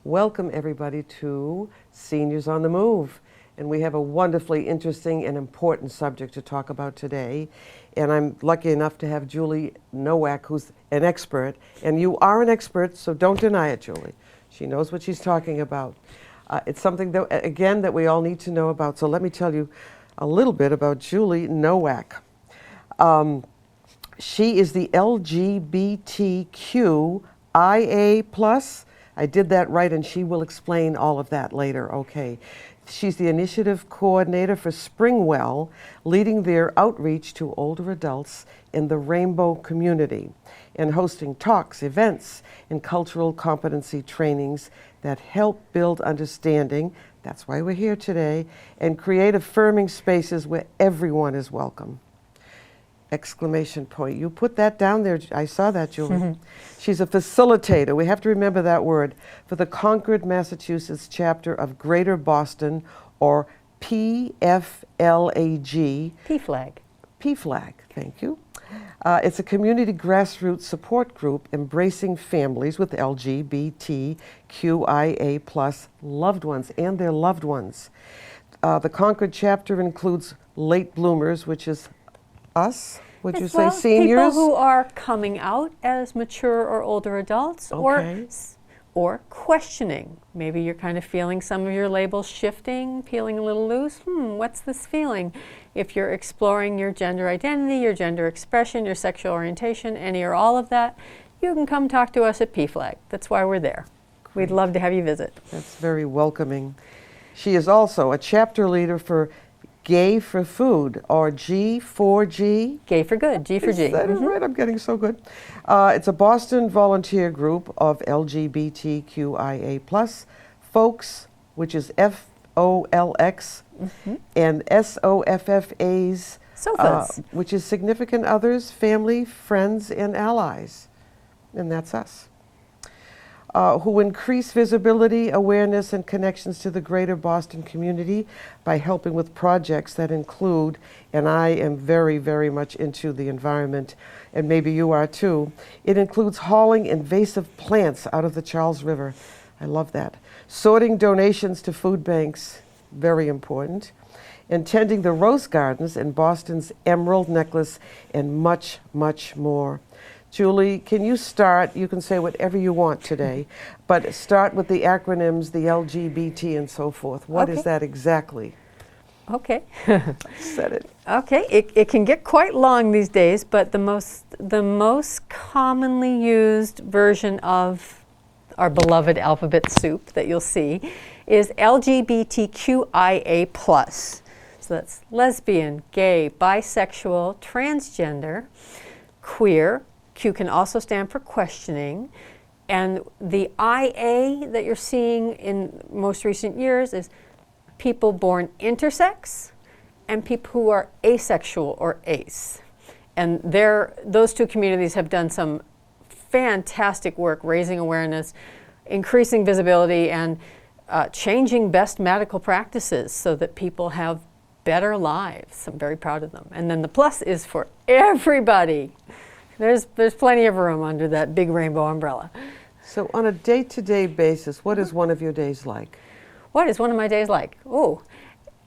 Welcome everybody to Seniors on the Move. And we have a wonderfully interesting and important subject to talk about today. And I'm lucky enough to have Julie Nowak, who's an expert. And you are an expert, so don't deny it, Julie. She knows what she's talking about. It's something that, again, that we all need to know about. So let me tell you a little bit about Julie Nowak. She is the Lgbtqia+. I did that right, and she will explain all of that later, okay. She's the initiative coordinator for Stonewell, leading their outreach to older adults in the rainbow community and hosting talks, events, and cultural competency trainings that help build understanding, that's why we're here today, and create affirming spaces where everyone is welcome. Exclamation point. You put that down there. I saw that, Julie. Mm-hmm. She's a facilitator. We have to remember that word for the Concord, Massachusetts chapter of Greater Boston, or PFLAG. PFLAG. PFLAG, thank you. It's a community grassroots support group embracing families with LGBTQIA+ loved ones and their loved ones. The Concord chapter includes late bloomers, which is us, would you say seniors? People who are coming out as mature or older adults, okay. or questioning. Maybe you're kind of feeling some of your labels shifting, peeling a little loose. What's this feeling? If you're exploring your gender identity, your gender expression, your sexual orientation, any or all of that, you can come talk to us at PFLAG. That's why we're there. Great. We'd love to have you visit. That's very welcoming. She is also a chapter leader for Gay for Food, or G4G. Gay for Good, G for G. Is that right? I'm getting so good. It's a Boston volunteer group of LGBTQIA+ folks, which is FOLX, and SOFFAs, which is significant others, family, friends, and allies. And that's us. Who increase visibility, awareness, and connections to the greater Boston community by helping with projects that include, and I am very, very much into the environment, and maybe you are too, it includes hauling invasive plants out of the Charles River. I love that. Sorting donations to food banks, very important. And tending the rose gardens in Boston's Emerald Necklace, and much, much more. Julie, can you start? You can say whatever you want today, but start with the acronyms, the LGBT and so forth. What is that exactly? Okay. Said it. Okay, it can get quite long these days, but the most commonly used version of our beloved alphabet soup that you'll see is LGBTQIA+. So that's lesbian, gay, bisexual, transgender, queer. Q can also stand for questioning. And the IA that you're seeing in most recent years is people born intersex and people who are asexual or ace. And those two communities have done some fantastic work raising awareness, increasing visibility, and changing best medical practices so that people have better lives. I'm very proud of them. And then the plus is for everybody. There's plenty of room under that big rainbow umbrella. So on a day-to-day basis, what is one of your days like? What is one of my days like?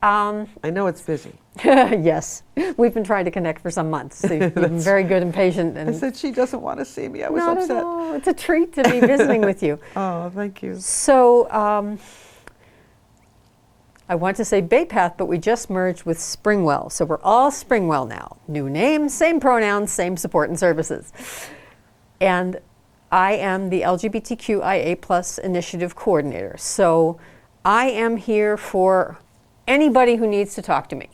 I know it's busy. Yes. We've been trying to connect for some months. So you've been very good and patient. And I said she doesn't want to see me. I was upset. Not at all. It's a treat to be visiting with you. Oh, thank you. So I want to say Bay Path, but we just merged with Stonewell. So we're all Stonewell now. New name, same pronouns, same support and services. And I am the LGBTQIA+ initiative coordinator. So I am here for anybody who needs to talk to me.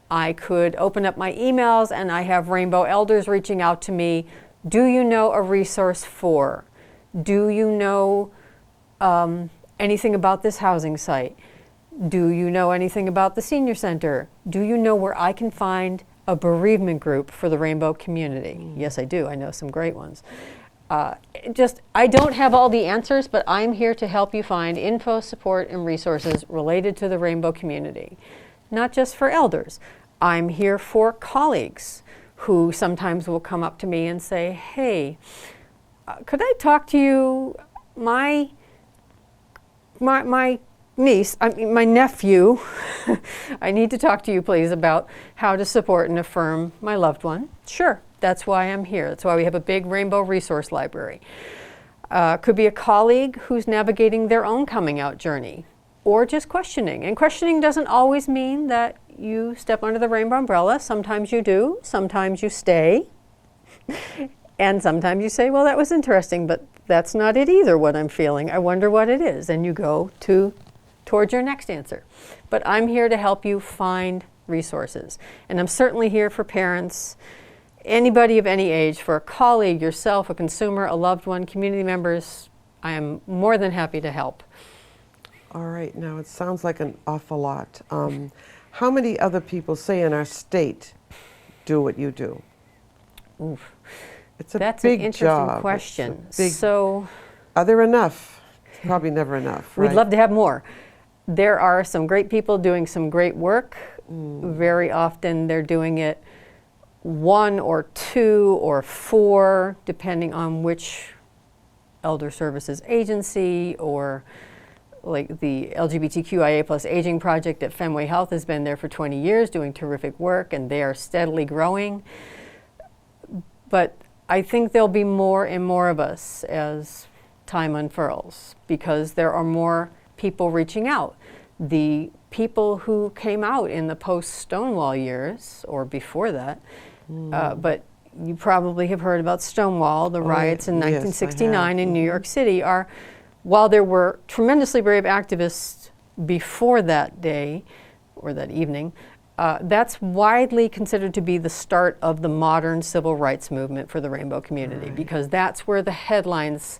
I could open up my emails and I have Rainbow Elders reaching out to me. Do you know a resource for? Do you know anything about this housing site? Do you know anything about the senior center? Do you know where I can find a bereavement group for the rainbow community? Yes, I do. I know some great ones. I don't have all the answers, but I'm here to help you find info, support, and resources related to the rainbow community. Not just for elders. I'm here for colleagues who sometimes will come up to me and say, hey, could I talk to you? My my niece, my nephew, I need to talk to you, please, about how to support and affirm my loved one. Sure, that's why I'm here. That's why we have a big rainbow resource library. Could be a colleague who's navigating their own coming out journey, or just questioning. And questioning doesn't always mean that you step under the rainbow umbrella. Sometimes you do, sometimes you stay. And sometimes you say, well, that was interesting, but that's not it either, what I'm feeling. I wonder what it is. And you go towards your next answer. But I'm here to help you find resources. And I'm certainly here for parents, anybody of any age, for a colleague, yourself, a consumer, a loved one, community members. I am more than happy to help. All right, now it sounds like an awful lot. How many other people, say in our state, do what you do? Oof. It's a That's big an interesting job. question. Big, so, are there enough? Probably never enough, right? We'd love to have more. There are some great people doing some great work. Very often they're doing it 1 or 2 or 4, depending on which elder services agency, or like the LGBTQIA plus aging project at Fenway Health has been there for 20 years doing terrific work, and they are steadily growing. But I think there'll be more and more of us as time unfurls, because there are more people reaching out. The people who came out in the post-Stonewall years, or before that, but you probably have heard about Stonewall, the riots in 1969 in New York City, are, while there were tremendously brave activists before that day, or that evening, that's widely considered to be the start of the modern civil rights movement for the rainbow community, because that's where the headlines,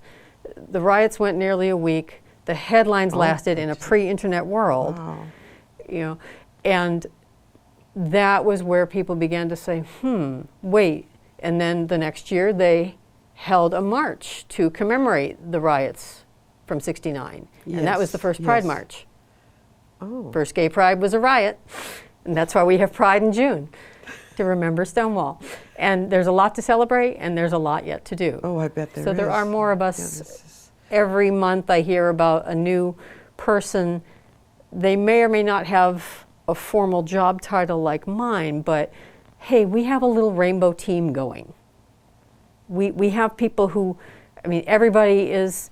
the riots went nearly a week, the headlines lasted in a pre-internet world, you know, and that was where people began to say, wait, and then the next year they held a march to commemorate the riots from '69, and that was the first Pride March. First gay pride was a riot, and that's why we have Pride in June, to remember Stonewall. And there's a lot to celebrate, and there's a lot yet to do. Oh, I bet there is. So there are more of us. Every month I hear about a new person. They may or may not have a formal job title like mine, but hey, we have a little rainbow team going. We have people who, I mean, everybody is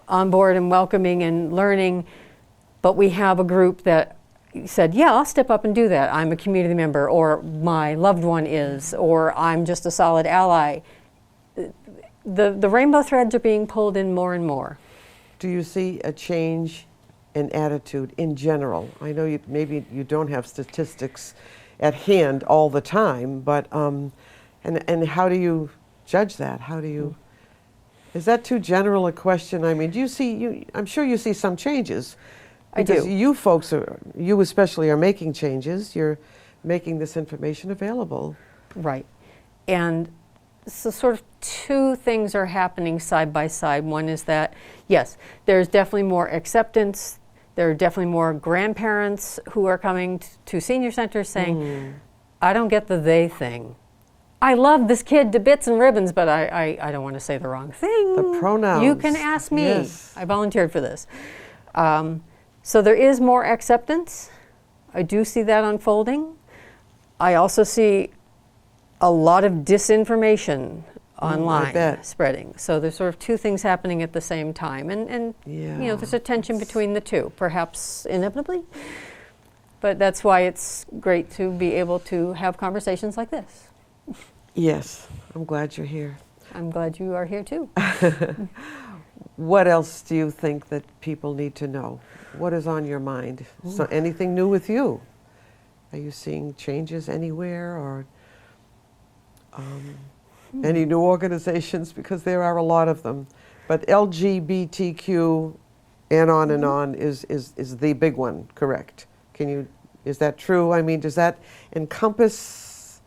on board and welcoming and learning, but we have a group that said, yeah, I'll step up and do that. I'm a community member, or my loved one is, or I'm just a solid ally. The rainbow threads are being pulled in more and more. Do you see a change in attitude in general? I know maybe you don't have statistics at hand all the time, but and how do you judge that? How do you? Is that too general a question? I mean, do you see? I'm sure you see some changes. Because I do. You folks you especially are making changes. You're making this information available. Right, and so sort of two things are happening side by side. One is that, yes, there's definitely more acceptance. There are definitely more grandparents who are coming to senior centers saying, I don't get the they thing. I love this kid to bits and ribbons, but I don't want to say the wrong thing. The pronouns. You can ask me. Yes. I volunteered for this. So there is more acceptance. I do see that unfolding. I also see a lot of disinformation online spreading. So there's sort of two things happening at the same time. And you know, there's a tension between the two, perhaps inevitably. But that's why it's great to be able to have conversations like this. Yes, I'm glad you're here. I'm glad you are here too. What else do you think that people need to know? What is on your mind? So anything new with you? Are you seeing changes anywhere, or any new organizations? Because there are a lot of them. But LGBTQ and on is the big one, correct? Is that true? I mean, does that encompass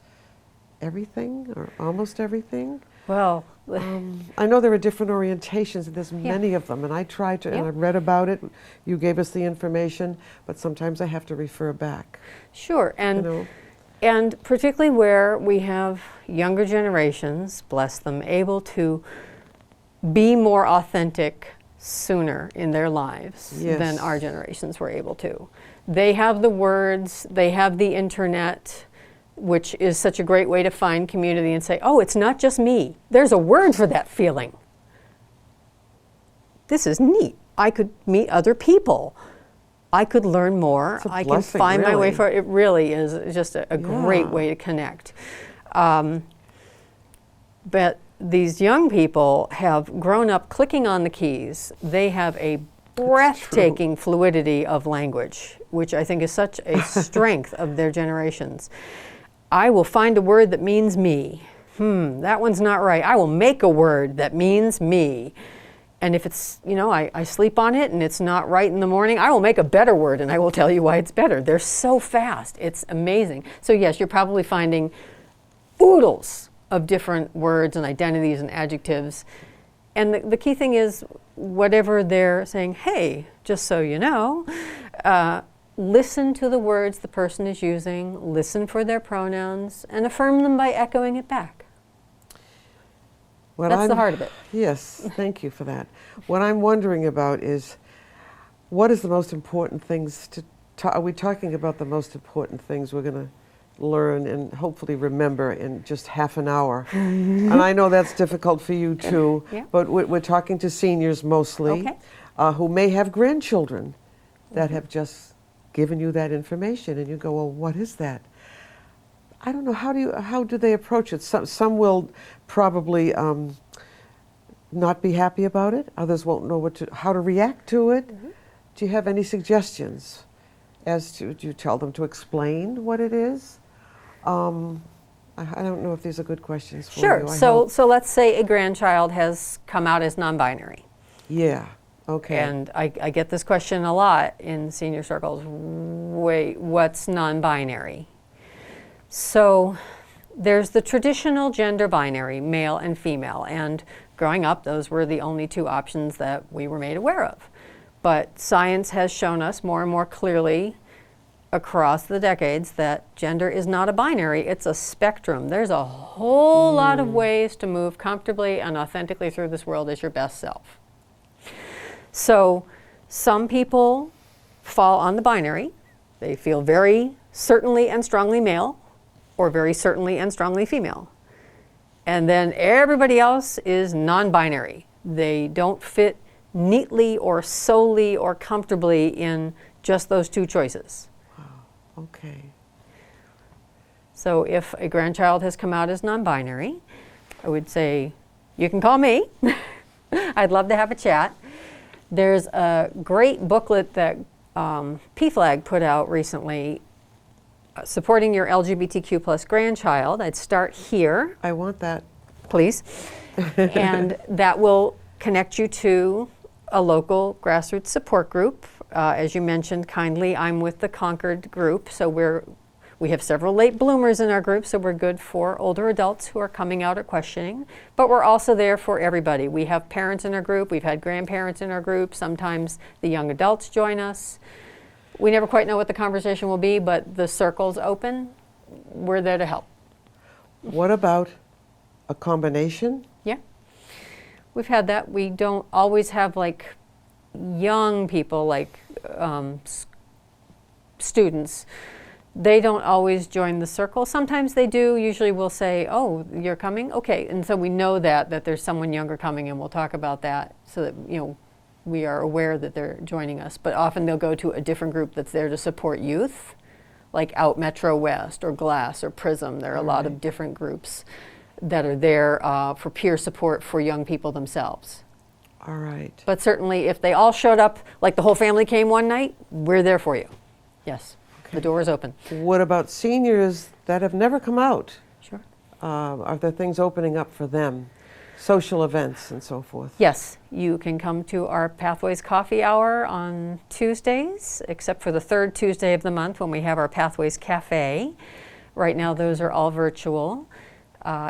everything or almost everything? Well, I know there are different orientations, and there's many of them, and I tried to, and I read about it. You gave us the information, but sometimes I have to refer back. Sure, and particularly where we have younger generations, bless them, able to be more authentic sooner in their lives Yes. than our generations were able to. They have the words, they have the internet, which is such a great way to find community and say, oh, it's not just me. There's a word for that feeling. This is neat. I could meet other people. I could learn more. It's a I can blessing, find my way really. for it. It really is just a great way to connect. But these young people have grown up clicking on the keys. They have a breathtaking fluidity of language, which I think is such a strength of their generations. I will find a word that means me. That one's not right. I will make a word that means me. And if it's, I sleep on it and it's not right in the morning, I will make a better word and I will tell you why it's better. They're so fast. It's amazing. So yes, you're probably finding oodles of different words and identities and adjectives. And the key thing is, whatever they're saying, hey, just so you know, listen to the words the person is using, listen for their pronouns, and affirm them by echoing it back. That's the heart of it. Yes, thank you for that. What I'm wondering about is, what is the most important things to are we talking about the most important things we're going to learn and hopefully remember in just half an hour? And I know that's difficult for you too, but we're talking to seniors mostly, who may have grandchildren that have just given you that information, and you go, well, what is that? I don't know, how do they approach it? Some will probably not be happy about it. Others won't know how to react to it. Do you have any suggestions as to, do you tell them to explain what it is? I don't know if these are good questions for you. Sure. So let's say a grandchild has come out as non-binary. Yeah. Okay. And I get this question a lot in senior circles. Wait, what's non-binary? So there's the traditional gender binary, male and female, and growing up, those were the only two options that we were made aware of. But science has shown us more and more clearly across the decades that gender is not a binary, it's a spectrum. There's a whole lot of ways to move comfortably and authentically through this world as your best self. So some people fall on the binary. They feel very certainly and strongly male, or very certainly and strongly female. And then everybody else is non-binary. They don't fit neatly or solely or comfortably in just those two choices. Wow. Okay. So if a grandchild has come out as non-binary, I would say, you can call me. I'd love to have a chat. There's a great booklet that PFLAG put out recently, supporting your LGBTQ plus grandchild. I'd start here. I want that. Please. And that will connect you to a local grassroots support group. As you mentioned kindly, I'm with the Concord group, so we have several late bloomers in our group, so we're good for older adults who are coming out or questioning, but we're also there for everybody. We have parents in our group, we've had grandparents in our group, sometimes the young adults join us. We never quite know what the conversation will be, but the circle's open. We're there to help. What about a combination? Yeah. We've had that. We don't always have like young people, like students. They don't always join the circle. Sometimes they do. Usually we'll say, oh, you're coming? Okay. And so we know that there's someone younger coming, and we'll talk about that so that, we are aware that they're joining us, but often they'll go to a different group that's there to support youth, like Out Metro West or Glass or Prism. There are a lot of different groups that are there for peer support for young people themselves. All right. But certainly if they all showed up, like the whole family came one night, we're there for you. Yes, the door is open. What about seniors that have never come out? Sure. Are there things opening up for them? Social events and so forth? Yes, you can come to our Pathways Coffee Hour on Tuesdays, except for the third Tuesday of the month when we have our Pathways Cafe. Right now those are all virtual.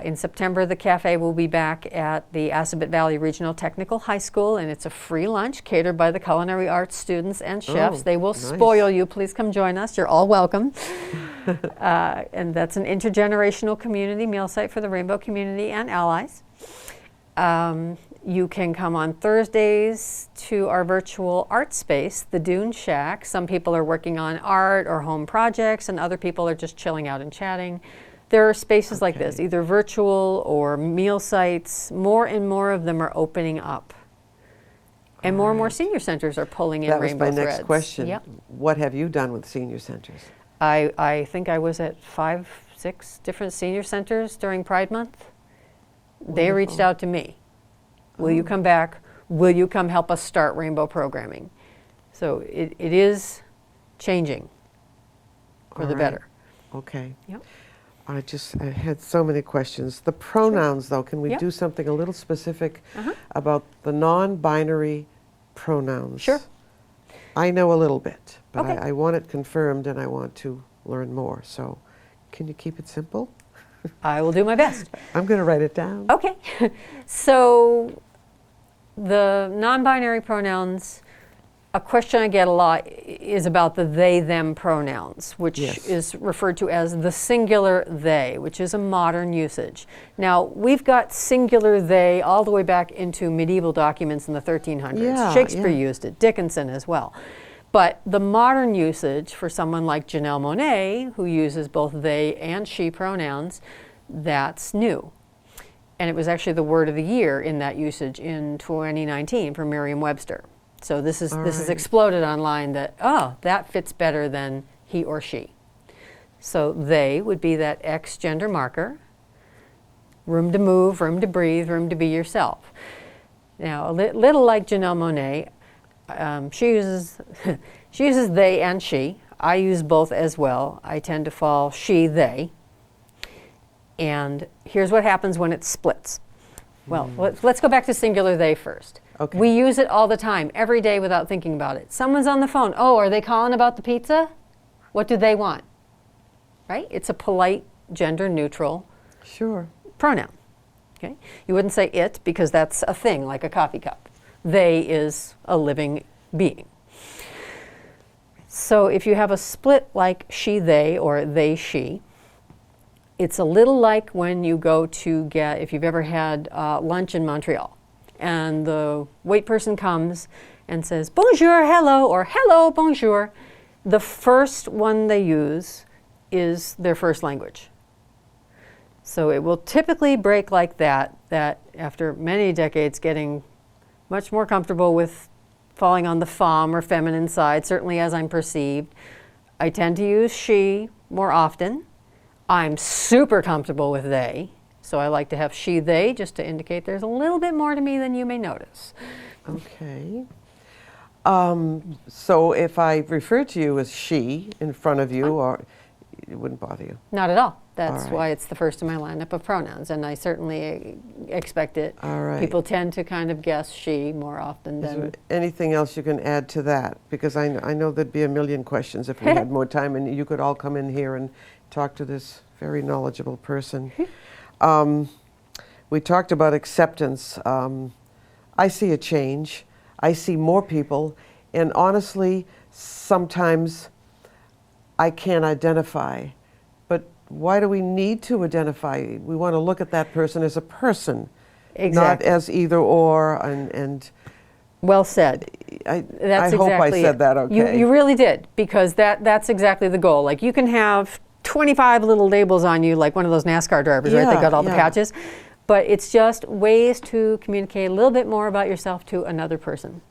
In September, the cafe will be back at the Assabet Valley Regional Technical High School, and it's a free lunch catered by the culinary arts students and chefs. They will spoil you. Please come join us. You're all welcome. And that's an intergenerational community meal site for the Rainbow community and allies. You can come on Thursdays to our virtual art space, the Dune Shack. Some people are working on art or home projects, and other people are just chilling out and chatting. There are spaces like this, either virtual or meal sites. More and more of them are opening up. And more and more senior centers are pulling in rainbow threads. That was my next question. Yep. What have you done with senior centers? I think I was at 5, 6 different senior centers during Pride Month. Wonderful. They reached out to me. Will you come back? Will you come help us start rainbow programming? So it is changing for the better. Okay. Yep. I had so many questions. The pronouns, though, can we do something a little specific about the non-binary pronouns? Sure. I know a little bit, but I want it confirmed and I want to learn more. So can you keep it simple? I will do my best. I'm going to write it down. Okay. So the non-binary pronouns, a question I get a lot is about the they, them pronouns, which is referred to as the singular they, which is a modern usage. Now, we've got singular they all the way back into medieval documents in the 1300s. Yeah, Shakespeare used it, Dickinson as well. But the modern usage for someone like Janelle Monáe, who uses both they and she pronouns, that's new. And it was actually the word of the year in that usage in 2019 for Merriam-Webster. So this is exploded online that, that fits better than he or she. So they would be that X gender marker, room to move, room to breathe, room to be yourself. Now, a little like Janelle Monáe, she uses they and she. I use both as well. I tend to fall she, they. And here's what happens when it splits. Well, let's go back to singular they first. Okay. We use it all the time, every day without thinking about it. Someone's on the phone. Oh, are they calling about the pizza? What do they want? Right? It's a polite, gender-neutral pronoun. Okay? You wouldn't say it because that's a thing, like a coffee cup. They is a living being. So if you have a split like she, they, or they, she, it's a little like when you go to get, if you've ever had lunch in Montreal, and the wait person comes and says, bonjour, hello, or hello, bonjour. The first one they use is their first language. So it will typically break like that after many decades getting much more comfortable with falling on the femme or feminine side, certainly as I'm perceived, I tend to use she more often. I'm super comfortable with they. So I like to have she, they, just to indicate there's a little bit more to me than you may notice. Okay. So if I refer to you as she in front of you, or it wouldn't bother you? Not at all. That's why it's the first in my lineup of pronouns, and I certainly expect it. All right. People tend to kind of guess she more often than... Is there anything else you can add to that? Because I know there'd be a million questions if we had more time, and you could all come in here and talk to this very knowledgeable person. We talked about acceptance. I see a change. I see more people, and honestly, sometimes I can't identify. But why do we need to identify? We want to look at that person as a person, not as either or. And well said. I hope I said that okay. You really did, because that's exactly the goal. Like, you can have 25 little labels on you, like one of those NASCAR drivers, right? They got all the patches. But it's just ways to communicate a little bit more about yourself to another person.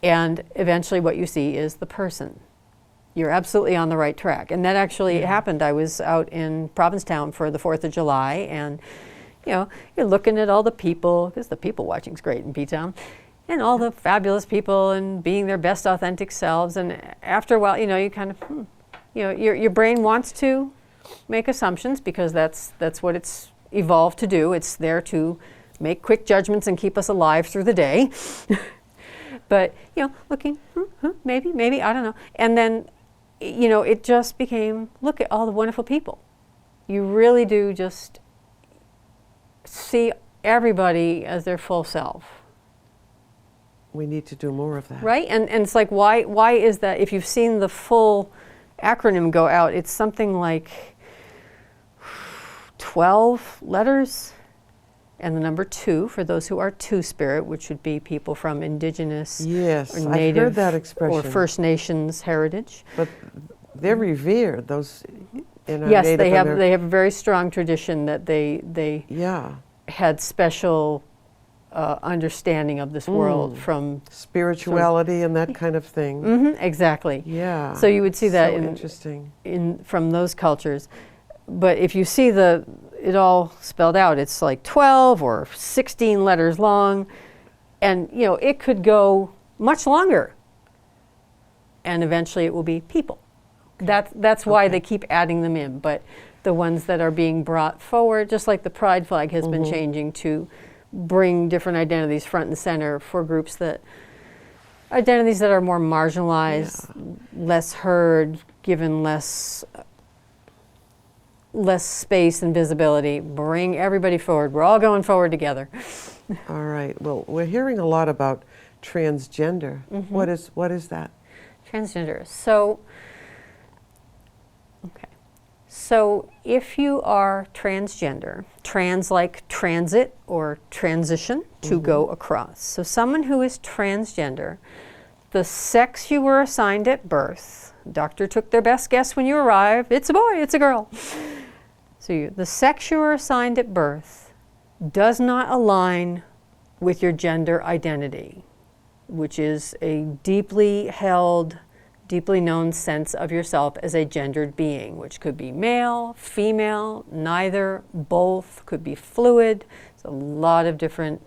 And eventually what you see is the person. You're absolutely on the right track. And that actually happened. I was out in Provincetown for the 4th of July, and you're looking at all the people, because the people watching's great in P-Town, and all the fabulous people and being their best authentic selves. And after a while, you kind of, your brain wants to make assumptions, because that's what it's evolved to do. It's there to make quick judgments and keep us alive through the day. But, looking, maybe, I don't know. And then, it just became, look at all the wonderful people. You really do just see everybody as their full self. We need to do more of that. Right? And it's like, why is that? If you've seen the full acronym go out, it's something like 12 letters. and the number 2 for those who are Two-Spirit, which would be people from indigenous Yes, or I've native heard that expression. or First Nations heritage. But they're revered, those in our Yes, Native they have American. a very strong tradition that they Yeah. had special understanding of this world from Spirituality and that kind of thing. exactly. Yeah. So you would see that So in interesting. from those cultures. But if you see it all spelled out, it's like 12 or 16 letters long, and you know it could go much longer. And eventually it will be people. That's why they keep adding them in. But the ones that are being brought forward, just like the pride flag has been changing to bring different identities front and center for groups identities that are more marginalized, less heard, given less space and visibility. Bring everybody forward. We're all going forward together. All right. Well, we're hearing a lot about transgender. What is that? Transgender. So if you are transgender, trans like transit or transition, to go across. So someone who is transgender, the sex you were assigned at birth, doctor took their best guess when you arrived, it's a boy, it's a girl. So the sex you were assigned at birth does not align with your gender identity, which is a deeply held, deeply known sense of yourself as a gendered being, which could be male, female, neither, both, could be fluid. There's a lot of different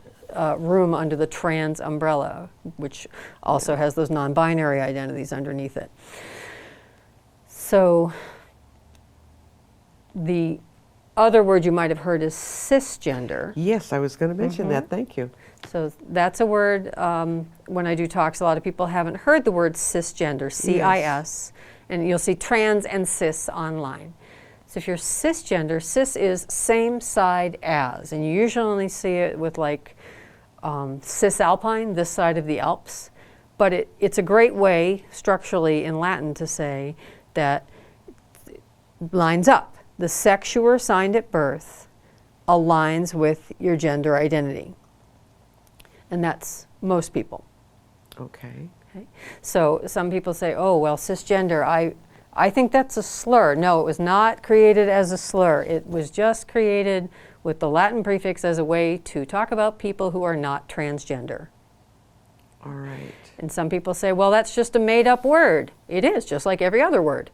room under the trans umbrella, which also has those non-binary identities underneath it. So the other word you might have heard is cisgender. Yes, I was going to mention that. Thank you. So that's a word, when I do talks, a lot of people haven't heard the word cisgender, C-I-S, and you'll see trans and cis online. So if you're cisgender, cis is same side as, and you usually only see it with like cisalpine, this side of the Alps, but it's a great way structurally in Latin to say that lines up. The sex you were assigned at birth aligns with your gender identity. And that's most people. Okay. So some people say, oh, well, cisgender, I think that's a slur. No, it was not created as a slur. It was just created with the Latin prefix as a way to talk about people who are not transgender. All right. And some people say, well, that's just a made-up word. It is, just like every other word.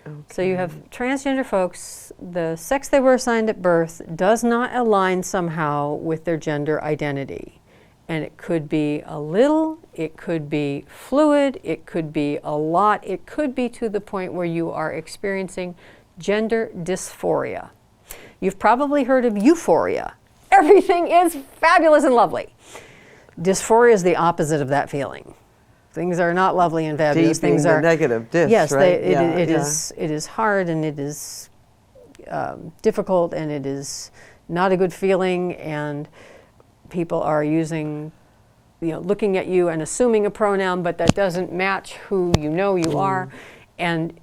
Okay. So you have transgender folks, the sex they were assigned at birth does not align somehow with their gender identity. And it could be a little, it could be fluid, it could be a lot, it could be to the point where you are experiencing gender dysphoria. You've probably heard of euphoria. Everything is fabulous and lovely. Dysphoria is the opposite of that feeling. Things are not lovely and fabulous. Things are negative. Yes, right? it is hard, and it is difficult, and it is not a good feeling, and people are looking at you and assuming a pronoun, but that doesn't match who you are. And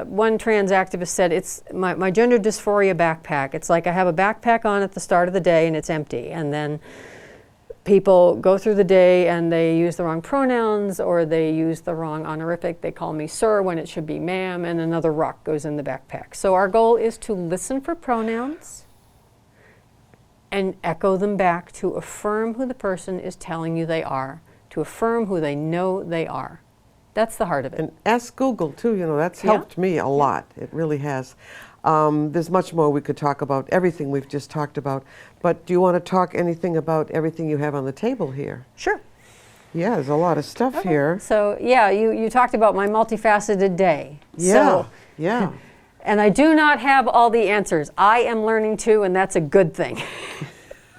one trans activist said, it's my gender dysphoria backpack. It's like I have a backpack on at the start of the day and it's empty, and then people go through the day and they use the wrong pronouns or they use the wrong honorific. They call me sir when it should be ma'am, and another rock goes in the backpack. So our goal is to listen for pronouns and echo them back to affirm who the person is telling you they are, to affirm who they know they are. That's the heart of it. And ask Google too, that's helped me a lot. It really has. There's much more we could talk about, everything we've just talked about. But do you want to talk anything about everything you have on the table here? Sure. Yeah, there's a lot of stuff here. So yeah, you talked about my multifaceted day. Yeah, yeah. And I do not have all the answers. I am learning too, and that's a good thing.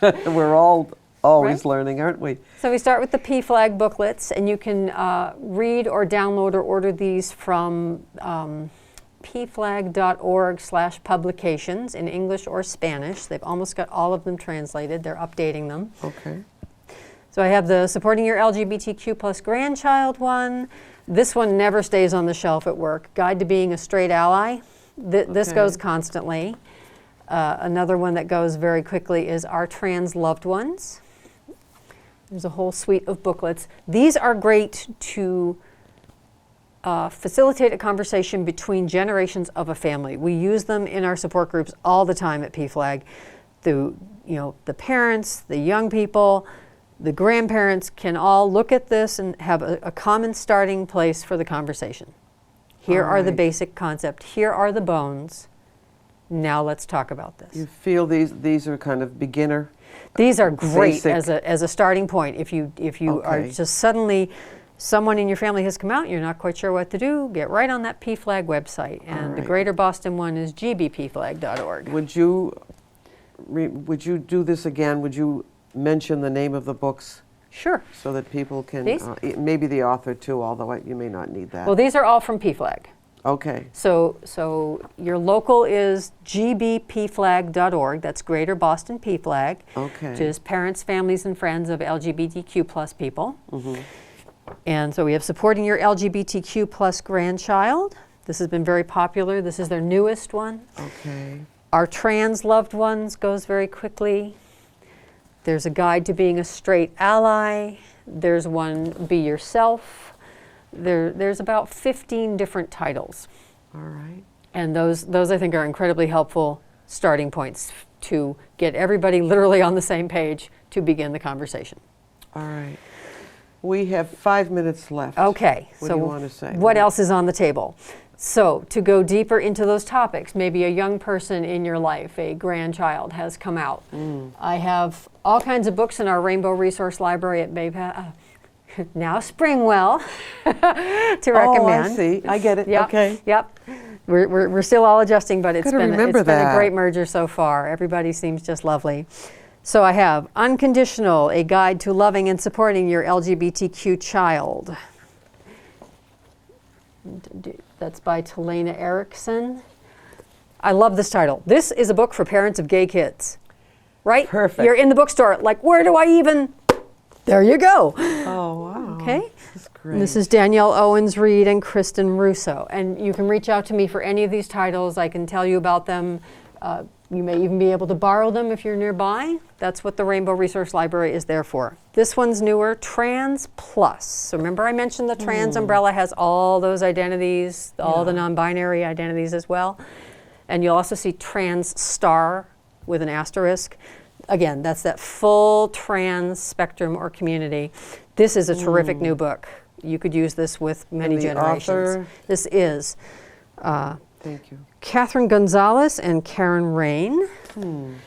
We're all always learning, aren't we? So we start with the P-Flag booklets, and you can read or download or order these from pflag.org/publications in English or Spanish. They've almost got all of them translated. They're updating them. Okay. So I have the Supporting Your LGBTQ plus Grandchild one. This one never stays on the shelf at work. Guide to Being a Straight Ally. This goes constantly. Another one that goes very quickly is Our Trans Loved Ones. There's a whole suite of booklets. These are great to facilitate a conversation between generations of a family. We use them in our support groups all the time at PFLAG. The parents, the young people, the grandparents can all look at this and have a common starting place for the conversation. Here are the basic concepts. Here are the bones. Now let's talk about this. You feel these are kind of beginner? These are great as a starting point. If you are just suddenly, someone in your family has come out and you're not quite sure what to do, get right on that PFLAG website. And the Greater Boston one is gbpflag.org. Would you do this again? Would you mention the name of the books? Sure. So that people can, maybe the author too, although you may not need that. Well, these are all from PFLAG. Okay. So your local is gbpflag.org. That's Greater Boston PFLAG. Okay. Which is Parents, Families, and Friends of LGBTQ plus people. Mm-hmm. And so we have Supporting Your LGBTQ plus Grandchild. This has been very popular. This is their newest one. Okay. Our Trans Loved Ones goes very quickly. There's a guide to being a straight ally. There's one, Be Yourself. There's about 15 different titles. All right. And those I think are incredibly helpful starting points to get everybody literally on the same page to begin the conversation. All right. We have 5 minutes left. Okay. What do you want to say? What else is on the table? So to go deeper into those topics, maybe a young person in your life, a grandchild has come out. I have all kinds of books in our Rainbow Resource Library at now Springwell to recommend. Oh, I see. I get it. Yep. Okay. Yep. We're still all adjusting, but it's been a great merger so far. Everybody seems just lovely. So I have Unconditional, a guide to loving and supporting your LGBTQ child. That's by Talena Erickson. I love this title. This is a book for parents of gay kids, right? Perfect. You're in the bookstore, like, where do I even? There you go. Oh, wow. Okay. That's great. And this is Danielle Owens-Reed and Kristen Russo. And you can reach out to me for any of these titles. I can tell you about them. You may even be able to borrow them if you're nearby. That's what the Rainbow Resource Library is there for. This one's newer, Trans Plus. So remember I mentioned the trans umbrella has all those identities, all the non-binary identities as well. And you'll also see Trans Star with an asterisk. Again, that's that full trans spectrum or community. This is a terrific new book. You could use this with many generations. Author? This is Thank you. Catherine Gonzalez and Karen Rain. And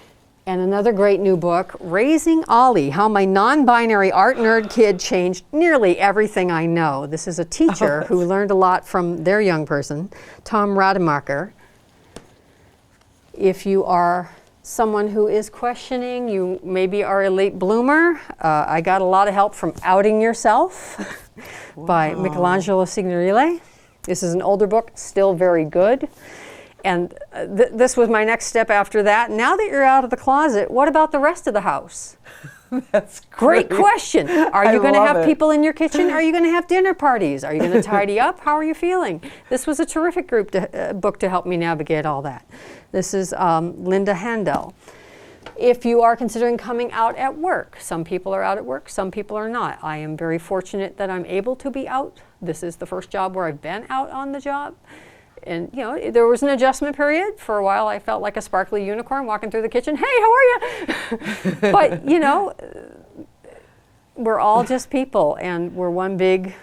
another great new book, Raising Ollie, How My Non-Binary Art Nerd Kid Changed Nearly Everything I Know. This is a teacher who learned a lot from their young person, Tom Rademacher. If you are someone who is questioning, you maybe are a late bloomer, I got a lot of help from Outing Yourself by Michelangelo Signorile. This is an older book, still very good. And this was my next step after that. Now that you're out of the closet, what about the rest of the house? That's great question. Are you going to have people in your kitchen? Are you going to have dinner parties? Are you going to tidy up? How are you feeling? This was a terrific book to help me navigate all that. This is Linda Handel. If you are considering coming out at work, some people are out at work, some people are not. I am very fortunate that I'm able to be out. This is the first job where I've been out on the job. And, you know, there was an adjustment period. For a while, I felt like a sparkly unicorn walking through the kitchen. Hey, how are you? But, you know, we're all just people, and we're one big,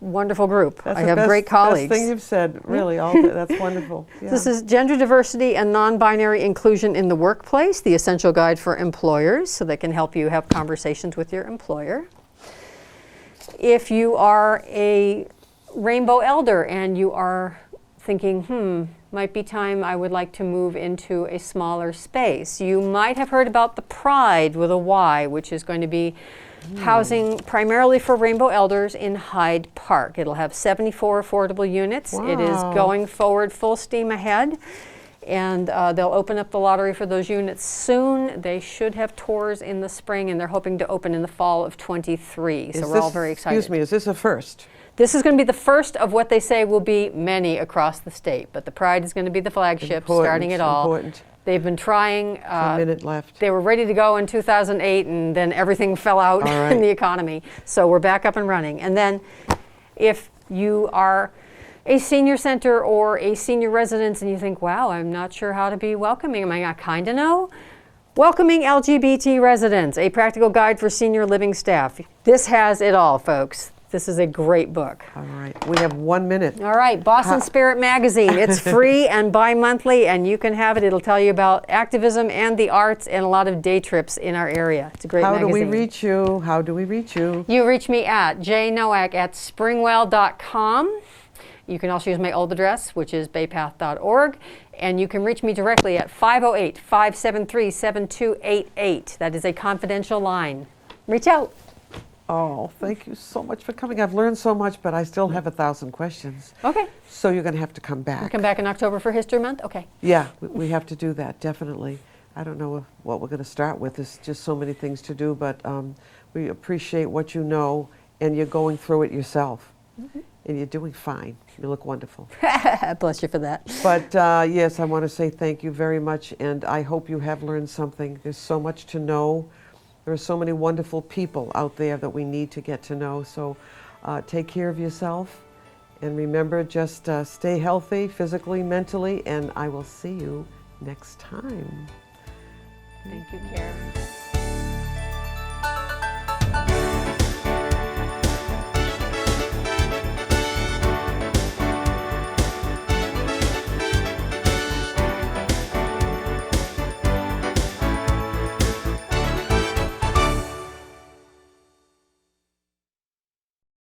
wonderful group. I have great colleagues. Best thing you've said, really. That's wonderful. Yeah. This is Gender Diversity and Non-Binary Inclusion in the Workplace, the Essential Guide for Employers, so they can help you have conversations with your employer. If you are a rainbow elder and you are thinking, might be time I would like to move into a smaller space. You might have heard about the Pride with a Y, which is going to be housing primarily for rainbow elders in Hyde Park. It'll have 74 affordable units. Wow. It is going forward full steam ahead. And they'll open up the lottery for those units soon. They should have tours in the spring, and they're hoping to open in the fall of 23. So we're all very excited. Excuse me, is this a first? This is going to be the first of what they say will be many across the state, but the Pride is going to be the flagship, starting it all. Important. They've been trying. 1 minute left. They were ready to go in 2008, and then everything fell out in the economy. So we're back up and running. And then if you are a senior center or a senior residence and you think, wow, I'm not sure how to be welcoming, am I not kind of know? Welcoming LGBT Residents, a practical guide for senior living staff. This has it all, folks. This is a great book. All right, we have 1 minute. All right, Boston Spirit Magazine. It's free and bi-monthly, and you can have it. It'll tell you about activism and the arts and a lot of day trips in our area. It's a great magazine. How do we reach you? How do we reach you? You reach me at jnowak@springwell.com. You can also use my old address, which is baypath.org. And you can reach me directly at 508-573-7288. That is a confidential line. Reach out. Oh, thank you so much for coming. I've learned so much, but I still have 1,000 questions. Okay. So you're going to have to come back. We'll come back in October for History Month? Okay. Yeah, we have to do that, definitely. I don't know what we're going to start with. There's just so many things to do, but we appreciate what you know, and you're going through it yourself. And you're doing fine. You look wonderful. Bless you for that. But yes, I want to say thank you very much, and I hope you have learned something. There's so much to know. There are so many wonderful people out there that we need to get to know. So take care of yourself, and remember, just stay healthy physically, mentally, and I will see you next time. Thank you, Karen.